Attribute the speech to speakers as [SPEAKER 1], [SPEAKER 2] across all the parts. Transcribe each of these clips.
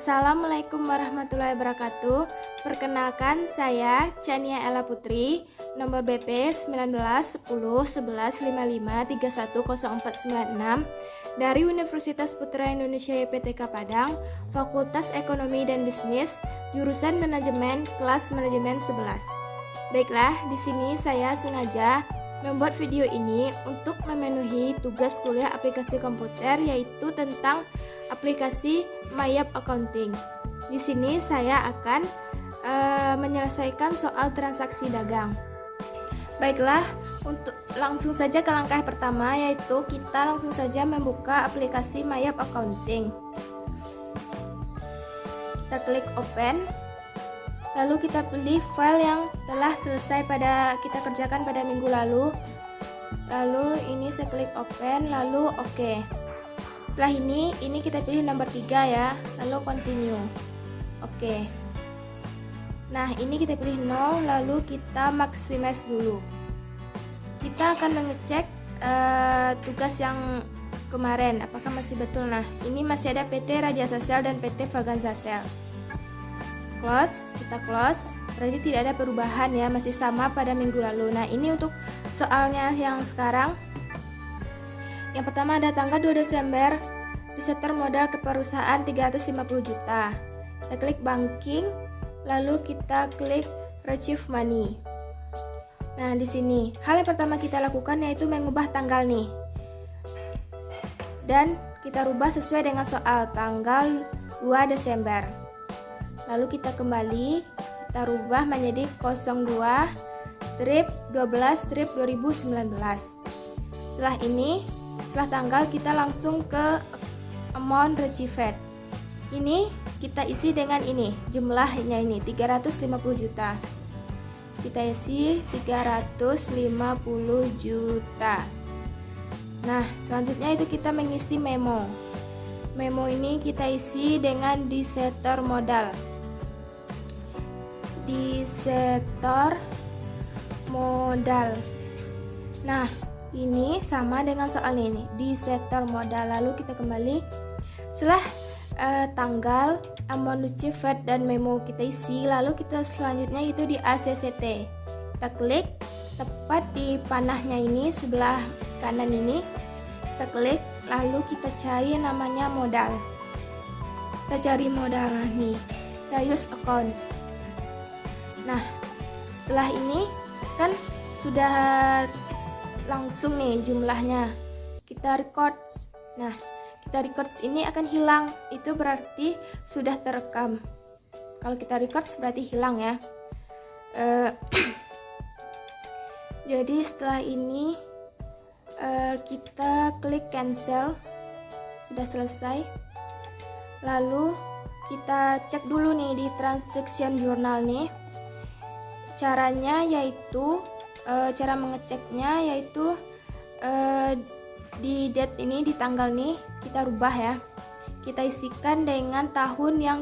[SPEAKER 1] Assalamualaikum warahmatullahi wabarakatuh. Perkenalkan, saya Chania Ella Putri, nomor BP 19101155310496 dari Universitas Putra Indonesia YPTK Padang, Fakultas Ekonomi dan Bisnis, jurusan Manajemen, kelas Manajemen 11. Baiklah, di sini saya sengaja membuat video ini untuk memenuhi tugas kuliah aplikasi komputer, yaitu tentang aplikasi MyYap Accounting. Di sini saya akan menyelesaikan soal transaksi dagang. Baiklah, untuk langsung saja ke langkah pertama, yaitu kita langsung saja membuka aplikasi MyYap Accounting. Kita klik open, lalu kita pilih file yang telah selesai kita kerjakan pada minggu lalu. Lalu ini saya klik open, lalu oke. Setelah ini kita pilih nomor 3 ya, lalu continue. Oke. Nah, ini kita pilih no, lalu kita maximize dulu. Kita akan mengecek tugas yang kemarin, apakah masih betul. Nah, ini masih ada PT Rajasa Sel dan PT Vaganza Sel. Close, kita close. Berarti tidak ada perubahan ya, masih sama pada minggu lalu. Nah, ini untuk soalnya yang sekarang. Yang pertama ada tanggal 2 Desember, disetor modal ke perusahaan 350 juta. Kita klik banking, lalu kita klik retrieve money. Nah, di sini hal yang pertama kita lakukan yaitu mengubah tanggal nih. Dan kita rubah sesuai dengan soal tanggal 2 Desember. Lalu kita kembali, kita rubah menjadi 02/12/2019. Setelah tanggal kita langsung ke amount received. Ini kita isi dengan ini, jumlahnya ini 350 juta. Kita isi 350 juta. Nah, selanjutnya itu kita mengisi memo. Memo ini kita isi dengan disetor modal. Disetor modal. Nah, ini sama dengan soal ini, disetor modal. Lalu kita kembali setelah tanggal, amount received dan memo kita isi. Lalu kita selanjutnya itu di ACCT. Kita klik tepat di panahnya ini sebelah kanan ini. Kita klik, lalu kita cari namanya modal. Kita cari modal nih. Kita use account. Nah, setelah ini kan sudah langsung nih jumlahnya. Kita record. Nah, kita record ini akan hilang. Itu berarti sudah terekam. Kalau kita record berarti hilang ya. Jadi setelah ini kita klik cancel. Sudah selesai. Lalu kita cek dulu nih di transaction journal nih. Caranya yaitu cara mengeceknya yaitu di date ini, di tanggal nih kita rubah ya. Kita isikan dengan tahun yang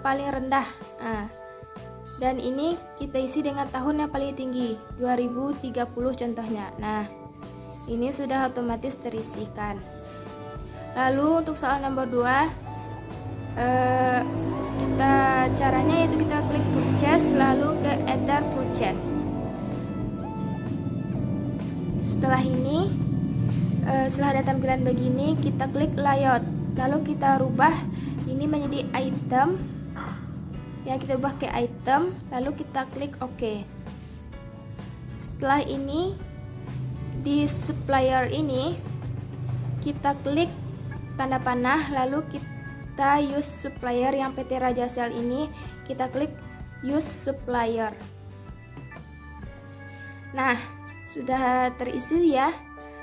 [SPEAKER 1] paling rendah. Nah, dan ini kita isi dengan tahun yang paling tinggi, 2030 contohnya. Nah, ini sudah otomatis terisikan. Lalu untuk soal nomor 2, caranya yaitu kita klik purchase, lalu ke enter purchase. Setelah ini, setelah ada tampilan begini, kita klik layout. Lalu kita rubah ini menjadi item. Yang kita ubah ke item, lalu kita klik OK. Setelah ini, di supplier ini, kita klik tanda panah, lalu kita use supplier yang PT Raja Sel ini, kita klik use supplier. Nah, sudah terisi ya.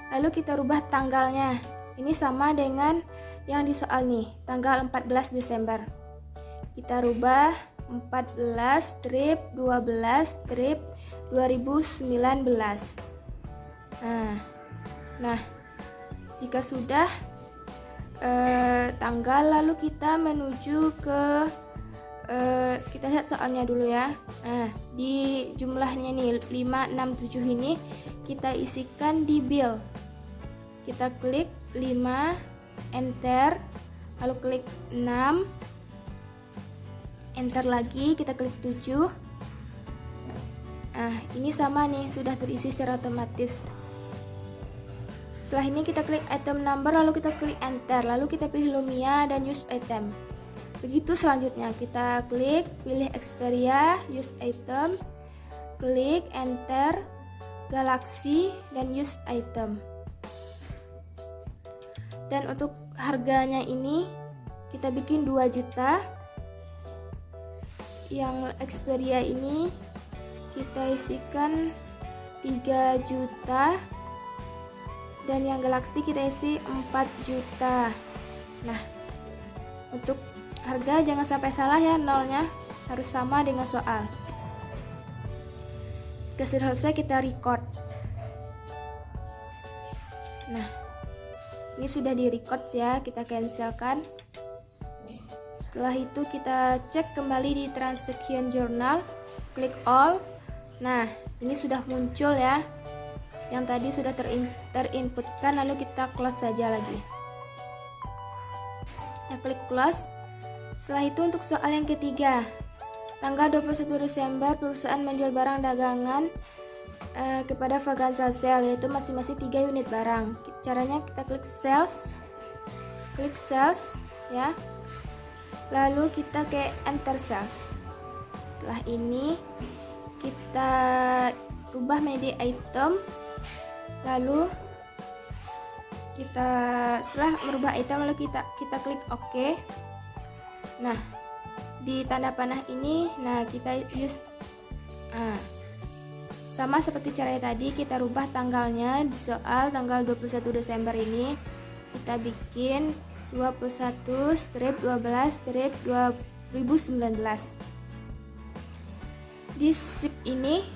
[SPEAKER 1] Lalu kita rubah tanggalnya. Ini sama dengan yang di soal nih, tanggal 14 Desember. Kita rubah 14/12/2019. Nah, jika sudah tanggal, lalu kita menuju ke kita lihat soalnya dulu ya. Nah, di jumlahnya nih 567 ini kita isikan di bill. Kita klik 5, enter, lalu klik 6, enter lagi, kita klik 7. Nah, ini sama nih, sudah terisi secara otomatis. Setelah ini kita klik item number, lalu kita klik enter, lalu kita pilih Lumia dan use item. Begitu selanjutnya, kita klik, pilih Xperia, use item, klik enter, Galaxy dan use item. Dan untuk harganya ini kita bikin 2 juta. Yang Xperia ini kita isikan 3 juta dan yang Galaxy kita isi 4 juta. Nah, untuk harga jangan sampai salah ya, nolnya harus sama dengan soal. Jika sudah selesai kita record. Nah, ini sudah di record ya, kita cancelkan. Setelah itu kita cek kembali di transaction journal, klik all. Nah, ini sudah muncul ya. Yang tadi sudah terinputkan, lalu kita close saja lagi. Nah, klik close. Setelah itu untuk soal yang ketiga. Tanggal 21 Desember perusahaan menjual barang dagangan kepada Vaganza Sale, yaitu masing-masing 3 unit barang. Caranya kita klik sales. Klik sales ya. Lalu kita ke enter sales. Setelah ini kita rubah menjadi item, lalu setelah merubah item lalu kita klik OK. Nah, di tanda panah ini, nah kita use sama seperti caranya tadi, kita rubah tanggalnya. Di soal tanggal 21 Desember ini kita bikin 21/12/2019. Di sip ini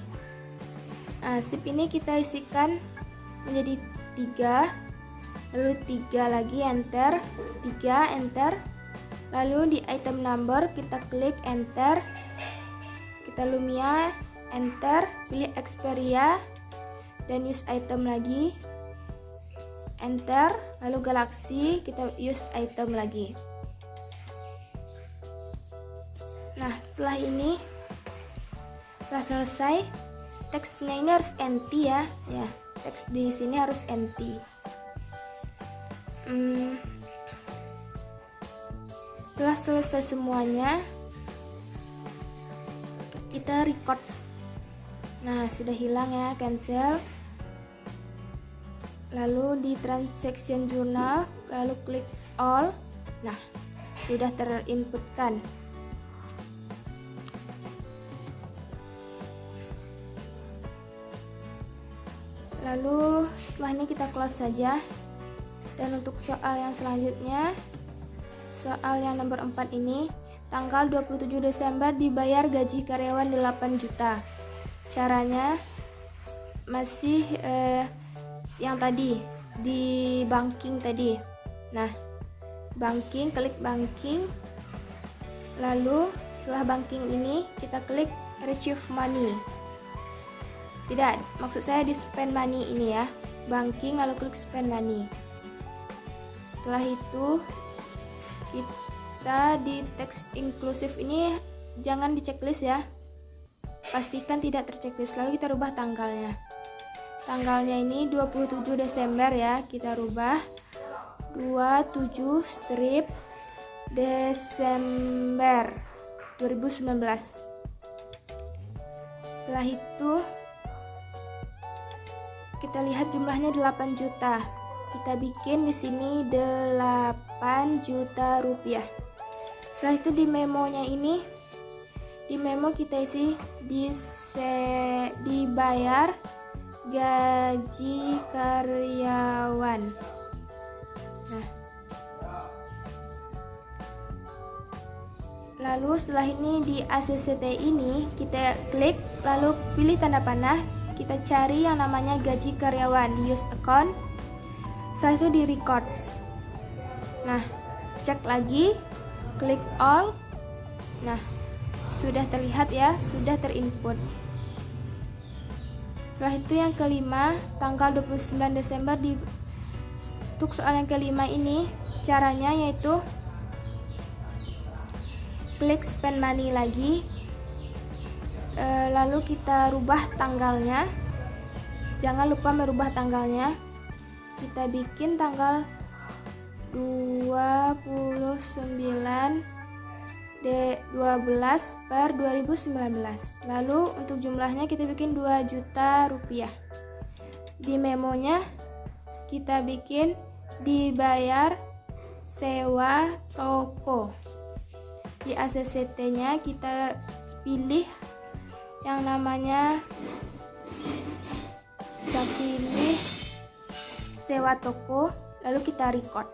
[SPEAKER 1] kita isikan menjadi 3, lalu 3 lagi enter, 3 enter, lalu di item number kita klik enter, kita Lumia enter, pilih Xperia dan use item lagi enter, lalu Galaxy kita use item lagi. Nah, setelah ini setelah selesai, teksnya ini harus NT ya. Ya, teks di sini harus NT. Setelah selesai semuanya, kita record. Nah, sudah hilang ya, cancel. Lalu di transaction journal, lalu klik all. Nah, sudah terinputkan. Lalu setelah ini kita close saja. Dan untuk soal yang selanjutnya, soal yang nomor 4 ini, tanggal 27 Desember dibayar gaji karyawan 8 juta. Caranya masih yang tadi di banking tadi. Nah, banking, klik banking. Lalu setelah banking ini kita klik retrieve money. Tidak, maksud saya di spend money ini ya. Banking lalu klik spend money. Setelah itu kita di teks inklusif ini jangan di checklist ya. Pastikan tidak terchecklist. Lalu kita rubah tanggalnya. Tanggalnya ini 27 Desember ya. Kita rubah 27 strip Desember 2019. Setelah itu kita lihat jumlahnya 8 juta. Kita bikin di sini 8 juta rupiah. Setelah itu di memonya ini, di memo kita isi dibayar gaji karyawan. Nah, lalu setelah ini di ACCT ini kita klik, lalu pilih tanda panah. Kita cari yang namanya gaji karyawan di use account. Setelah itu di record. Nah, cek lagi, klik all. Nah, sudah terlihat ya, sudah terinput. Setelah itu yang kelima, tanggal 29 Desember untuk soal yang kelima ini, caranya yaitu klik spend money lagi, lalu kita rubah tanggalnya. Jangan lupa merubah tanggalnya. Kita bikin tanggal 29/12/2019. Lalu untuk jumlahnya kita bikin 2 juta rupiah. Di memonya kita bikin dibayar sewa toko. Di ACCT-nya kita pilih yang namanya, kita pilih sewa toko, lalu kita record.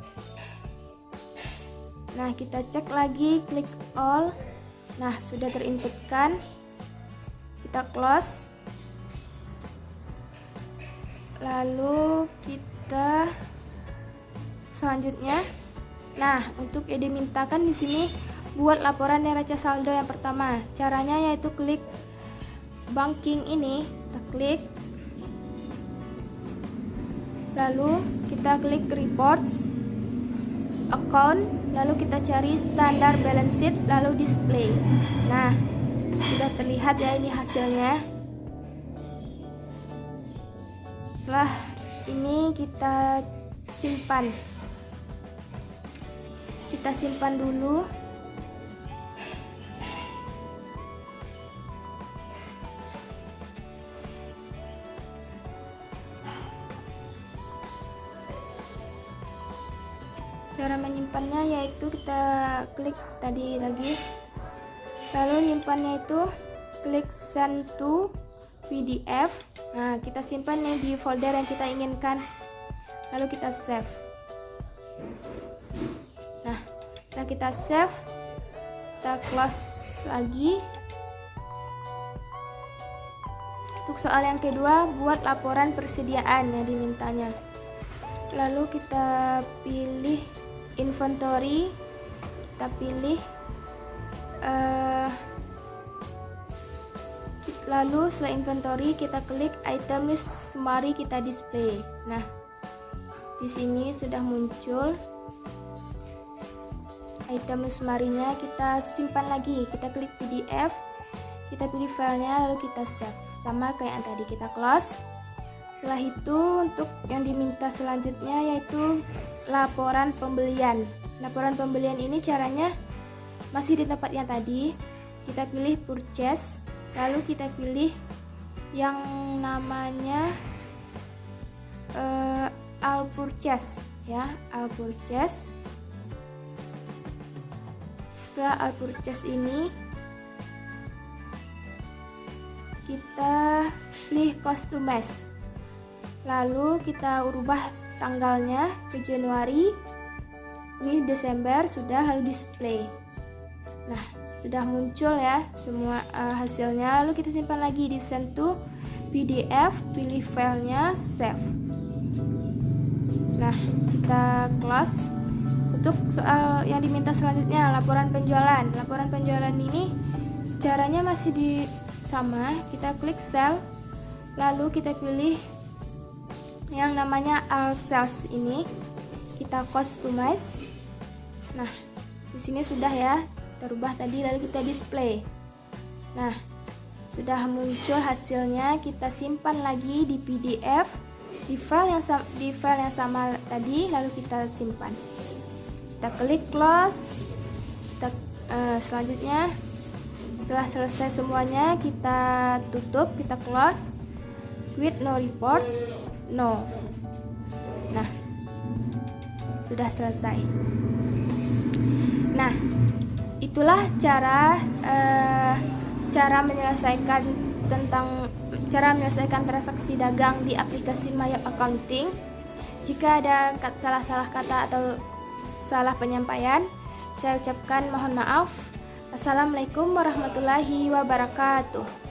[SPEAKER 1] Nah, kita cek lagi, klik all. Nah, sudah terinputkan. Kita close. Lalu kita selanjutnya, nah untuk yang dimintakan di sini buat laporan neraca saldo yang pertama. Caranya yaitu klik banking ini, kita klik, lalu kita klik reports, account, lalu kita cari standar balance sheet, lalu display. Nah, sudah terlihat ya ini hasilnya. Setelah ini kita simpan. Kita simpan dulu. Cara menyimpannya yaitu kita klik tadi lagi, lalu nyimpannya itu klik send to PDF. Nah, kita simpan nih di folder yang kita inginkan, lalu kita save. Nah, setelah kita save, kita close lagi. Untuk soal yang kedua, buat laporan persediaan yang dimintanya. Lalu kita pilih inventory, kita pilih lalu setelah inventory kita klik item list summary, kita display. Nah, di sini sudah muncul item list summary-nya. Kita simpan lagi, kita klik PDF, kita pilih filenya, lalu kita save. Sama kayak yang tadi, kita close. Setelah itu untuk yang diminta selanjutnya yaitu laporan pembelian. Laporan pembelian ini caranya masih di tempat yang tadi. Kita pilih purchase, lalu kita pilih yang namanya all purchase ya, all purchase. Setelah all purchase ini kita pilih customize, lalu kita ubah tanggalnya ke Januari, ini Desember, sudah, lalu display. Nah, sudah muncul ya semua hasilnya. Lalu kita simpan lagi di send to PDF, pilih filenya, save. Nah, kita close. Untuk soal yang diminta selanjutnya, laporan penjualan. Laporan penjualan ini caranya masih sama. Kita klik sell, lalu kita pilih yang namanya all sales ini, kita customize. Nah, di sini sudah ya terubah tadi, lalu kita display. Nah, sudah muncul hasilnya. Kita simpan lagi di PDF, di file yang sama tadi, lalu kita simpan. Kita klik close. Kita selanjutnya setelah selesai semuanya kita tutup, kita close. With no reports, no. Nah, sudah selesai. Nah, itulah cara menyelesaikan transaksi dagang di aplikasi MyYap Accounting. Jika ada salah kata atau salah penyampaian, saya ucapkan mohon maaf. Assalamualaikum warahmatullahi wabarakatuh.